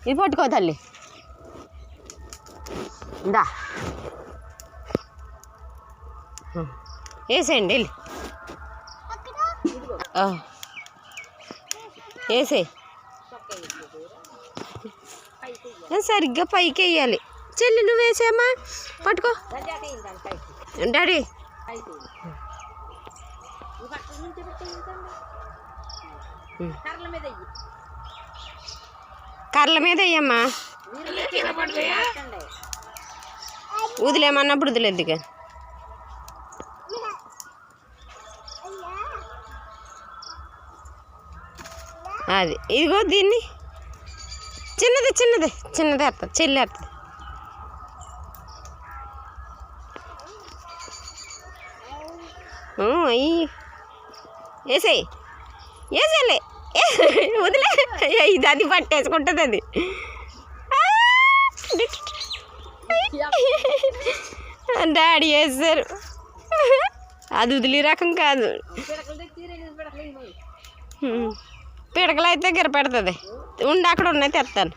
ఇది పట్టుకో తల్లి దా వేసేయండి వెళ్ళి వేసే సరిగ్గా పైకి వేయాలి చెల్లి నువ్వు వేసేమ్మా పట్టుకో డాడీ కర్రల మీద వేయమ్మా వదిలేమన్నప్పుడు వదిలేదు కానీ అది ఇదిగో దీన్ని చిన్నది చిన్నది చిన్నది వేస్తుంది చెల్లి వేస్తుంది అయ్యి వేసేయి వేసేలే వదిలే ఇది అది పట్టేసుకుంటుంది అది డాడీ వేస్తారు అది వదిలే రకం కాదు పిడకలు అయితే గిర పెడుతుంది ఉండి అక్కడ ఉన్నాయి తెస్తాను